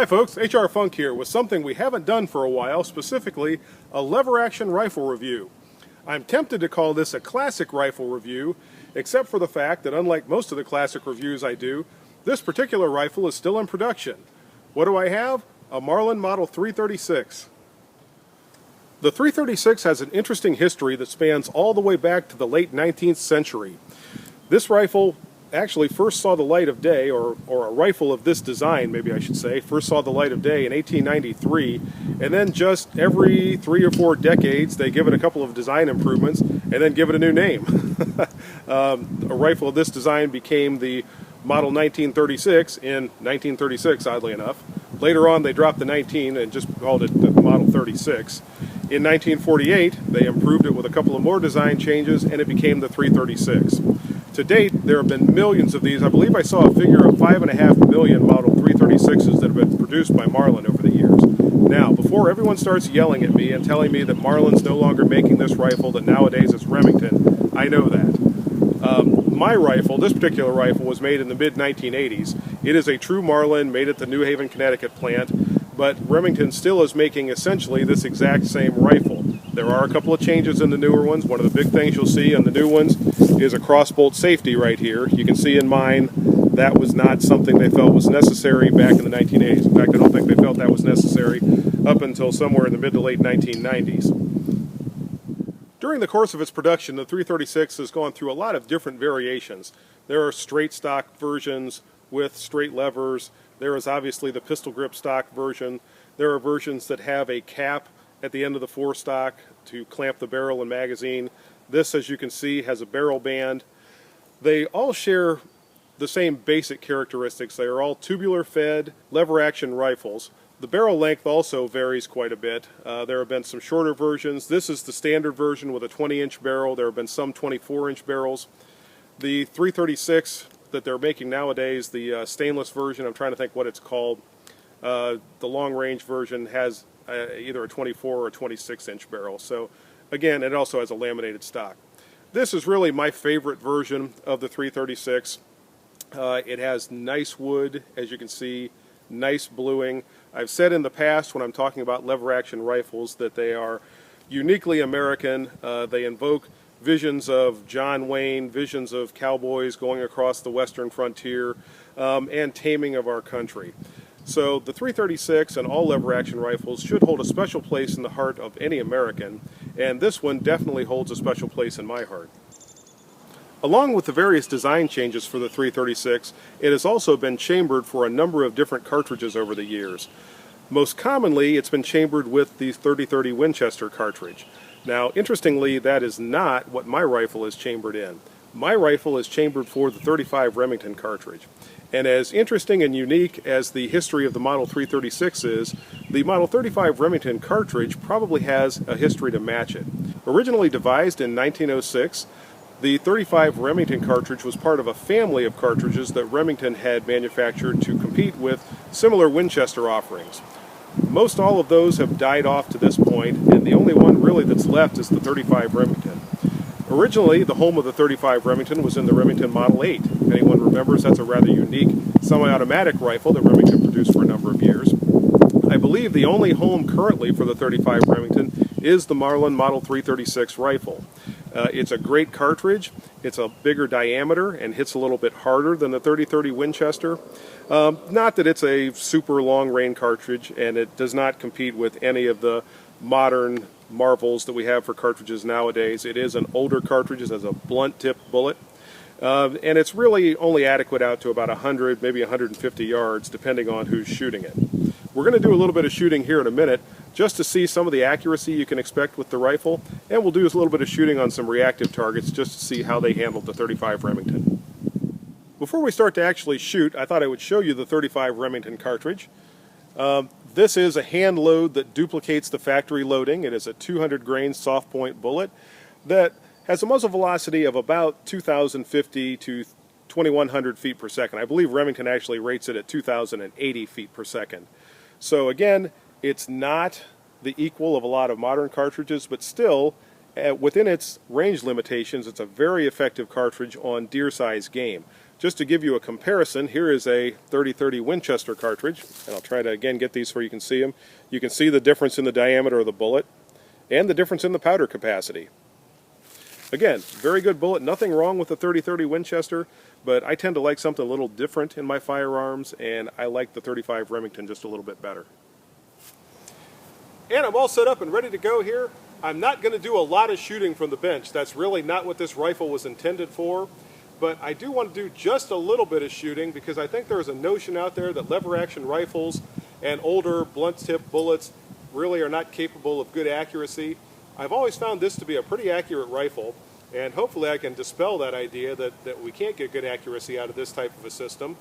Hi folks, HR Funk here with something we haven't done for a while, specifically a lever action rifle review. I'm tempted to call this a classic rifle review, except for the fact that unlike most of the classic reviews I do, this particular rifle is still in production. What do I have? A Marlin Model 336. The 336 has an interesting history that spans all the way back to the late 19th century. This rifle actually first saw the light of day, or a rifle of this design, maybe I should say, first saw the light of day in 1893, and then just every 3 or 4 decades they give it a couple of design improvements and then give it a new name. A rifle of this design became the Model 1936 in 1936, oddly enough. Later on they dropped the 19 and just called it the Model 36. In 1948 they improved it with a couple of more design changes and it became the 336. To date, there have been millions of these. I believe I saw a figure of 5.5 million Model 336s that have been produced by Marlin over the years. Now, before everyone starts yelling at me and telling me that Marlin's no longer making this rifle, that nowadays it's Remington, I know that. My rifle, this particular rifle, was made in the mid-1980s. It is a true Marlin, made at the New Haven, Connecticut plant, but Remington still is making essentially this exact same rifle. There are a couple of changes in the newer ones. One of the big things you'll see in the new ones is a crossbolt safety right here. You can see in mine that was not something they felt was necessary back in the 1980s. In fact, I don't think they felt that was necessary up until somewhere in the mid to late 1990s. During the course of its production, the 336 has gone through a lot of different variations. There are straight stock versions with straight levers. There is obviously the pistol grip stock version. There are versions that have a cap at the end of the forestock to clamp the barrel and magazine. This, as you can see, has a barrel band. They all share the same basic characteristics. They are all tubular fed lever action rifles. The barrel length also varies quite a bit. There have been some shorter versions. This is the standard version with a 20-inch barrel. There have been some 24-inch barrels. The 336 that they're making nowadays, the stainless version, I'm trying to think what it's called, the long-range version has either a 24 or a 26-inch barrel. So again, it also has a laminated stock. This is really my favorite version of the 336. It has nice wood, as you can see, nice bluing. I've said in the past when I'm talking about lever action rifles that they are uniquely American. They invoke visions of John Wayne, visions of cowboys going across the western frontier, and taming of our country. So the 336 and all lever action rifles should hold a special place in the heart of any American, and this one definitely holds a special place in my heart. Along with the various design changes for the 336, it has also been chambered for a number of different cartridges over the years. Most commonly, it's been chambered with the 30-30 Winchester cartridge. Now, interestingly, that is not what my rifle is chambered in. My rifle is chambered for the 35 Remington cartridge. And as interesting and unique as the history of the Model 336 is, the Model 35 Remington cartridge probably has a history to match it. Originally devised in 1906, the 35 Remington cartridge was part of a family of cartridges that Remington had manufactured to compete with similar Winchester offerings. Most all of those have died off to this point, and the only one really that's left is the 35 Remington. Originally, the home of the 35 Remington was in the Remington Model 8. If anyone remembers, that's a rather unique semi-automatic rifle that Remington produced for a number of years. I believe the only home currently for the 35 Remington is the Marlin Model 336 rifle. It's a great cartridge. It's a bigger diameter and hits a little bit harder than the 30-30 Winchester. Not that it's a super long-range cartridge, and it does not compete with any of the modern marvels that we have for cartridges nowadays. It is an older cartridge. It has a blunt-tipped bullet, and it's really only adequate out to about 100, maybe 150 yards, depending on who's shooting it. We're going to do a little bit of shooting here in a minute, just to see some of the accuracy you can expect with the rifle, and we'll do a little bit of shooting on some reactive targets just to see how they handled the 35 Remington. Before we start to actually shoot, I thought I would show you the 35 Remington cartridge. This is a hand load that duplicates the factory loading. It is a 200 grain soft point bullet that has a muzzle velocity of about 2,050 to 2,100 feet per second. I believe Remington actually rates it at 2,080 feet per second. So again, it's not the equal of a lot of modern cartridges, but still within its range limitations, it's a very effective cartridge on deer-sized game. Just to give you a comparison, here is a 30-30 Winchester cartridge, and I'll try to again get these so you can see them. You can see the difference in the diameter of the bullet and the difference in the powder capacity. Again, very good bullet, nothing wrong with the 30-30 Winchester, but I tend to like something a little different in my firearms, and I like the 35 Remington just a little bit better. And I'm all set up and ready to go here. I'm not going to do a lot of shooting from the bench. That's really not what this rifle was intended for. But I do want to do just a little bit of shooting because I think there's a notion out there that lever action rifles and older blunt tip bullets really are not capable of good accuracy. I've always found this to be a pretty accurate rifle, and hopefully I can dispel that idea that we can't get good accuracy out of this type of a system.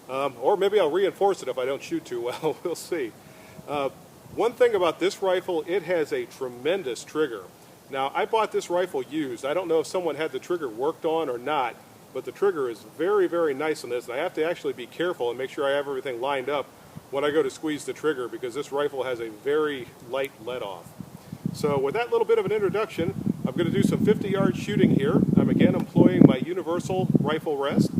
Or maybe I'll reinforce it if I don't shoot too well. We'll see. One thing about this rifle, it has a tremendous trigger. Now, I bought this rifle used. I don't know if someone had the trigger worked on or not, but the trigger is very, very nice on this, and I have to actually be careful and make sure I have everything lined up when I go to squeeze the trigger because this rifle has a very light let-off. So with that little bit of an introduction, I'm going to do some 50-yard shooting here. I'm again employing my universal rifle rest.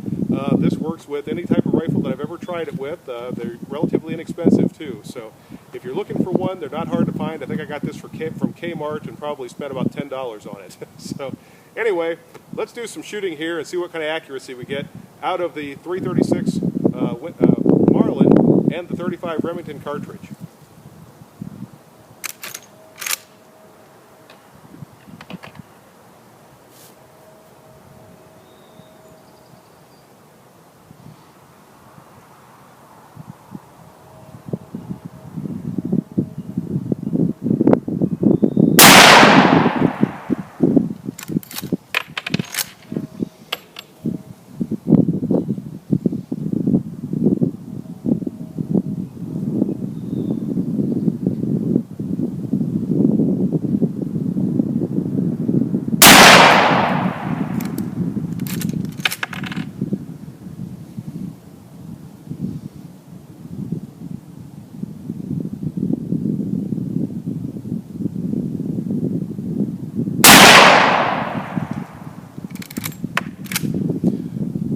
This works with any type of rifle that I've ever tried it with. They're relatively inexpensive too, so if you're looking for one, they're not hard to find. I think I got this from Kmart and probably spent about $10 on it. So anyway, let's do some shooting here and see what kind of accuracy we get out of the 336 Marlin and the 35 Remington Cartridge.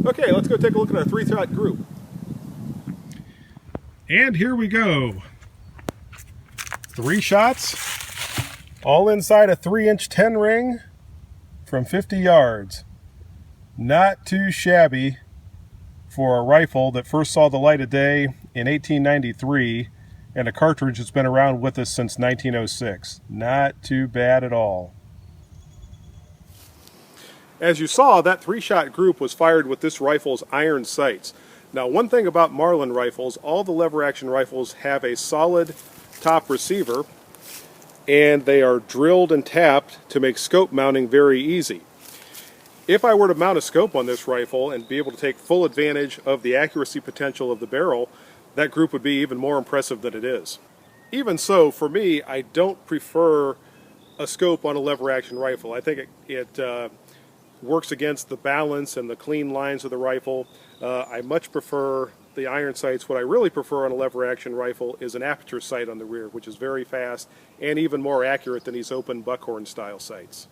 Okay, let's go take a look at our 3-shot group. And here we go. 3 shots, all inside a 3-inch 10 ring from 50 yards. Not too shabby for a rifle that first saw the light of day in 1893 and a cartridge that's been around with us since 1906. Not too bad at all. As you saw, that 3-shot group was fired with this rifle's iron sights. Now, one thing about Marlin rifles, all the lever-action rifles have a solid top receiver, and they are drilled and tapped to make scope mounting very easy. If I were to mount a scope on this rifle and be able to take full advantage of the accuracy potential of the barrel, that group would be even more impressive than it is. Even so, for me, I don't prefer a scope on a lever-action rifle. I think it works against the balance and the clean lines of the rifle. I much prefer the iron sights. What I really prefer on a lever action rifle is an aperture sight on the rear, which is very fast and even more accurate than these open buckhorn style sights.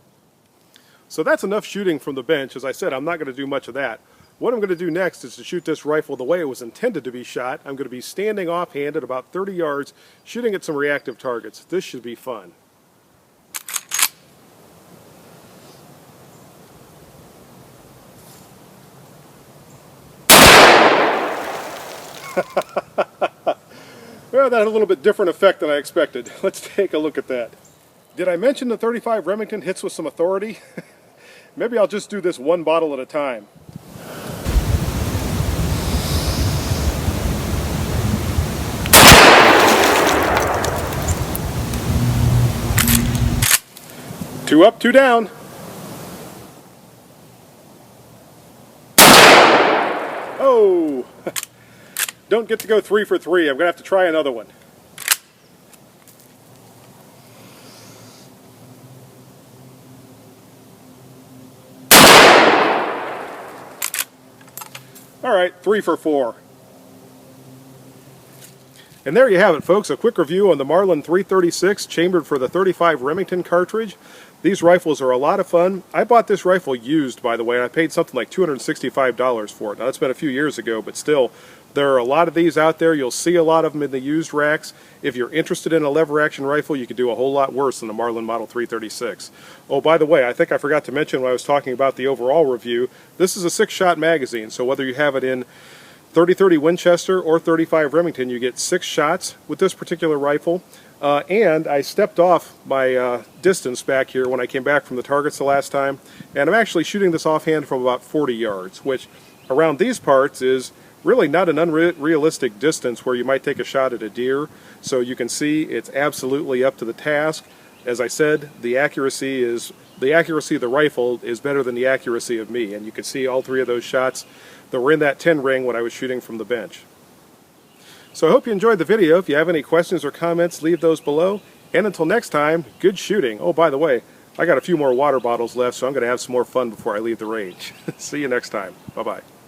So that's enough shooting from the bench. As I said, I'm not going to do much of that. What I'm going to do next is to shoot this rifle the way it was intended to be shot. I'm going to be standing offhand at about 30 yards, shooting at some reactive targets. This should be fun. Well, that had a little bit different effect than I expected. Let's take a look at that. Did I mention the 35 Remington hits with some authority? Maybe I'll just do this one bottle at a time. Two up, two down. Oh! Don't get to go 3 for 3. I'm going to have to try another one. All right, 3 for 4. And there you have it, folks. A quick review on the Marlin 336 chambered for the 35 Remington cartridge. These rifles are a lot of fun. I bought this rifle used, by the way, and I paid something like $265 for it. Now, that's been a few years ago, but still, there are a lot of these out there. You'll see a lot of them in the used racks. If you're interested in a lever-action rifle, you could do a whole lot worse than the Marlin Model 336. Oh, by the way, I think I forgot to mention when I was talking about the overall review, this is a 6-shot magazine, so whether you have it in 30-30 Winchester or 35 Remington, you get 6 shots with this particular rifle. And I stepped off my distance back here when I came back from the targets the last time, and I'm actually shooting this offhand from about 40 yards, which around these parts is really not an unrealistic distance where you might take a shot at a deer. So you can see it's absolutely up to the task. As I said, the accuracy of the rifle is better than the accuracy of me, and you can see all 3 of those shots that were in that 10 ring when I was shooting from the bench. So I hope you enjoyed the video. If you have any questions or comments, leave those below. And until next time, good shooting. Oh, by the way, I got a few more water bottles left, so I'm going to have some more fun before I leave the range. See you next time. Bye-bye.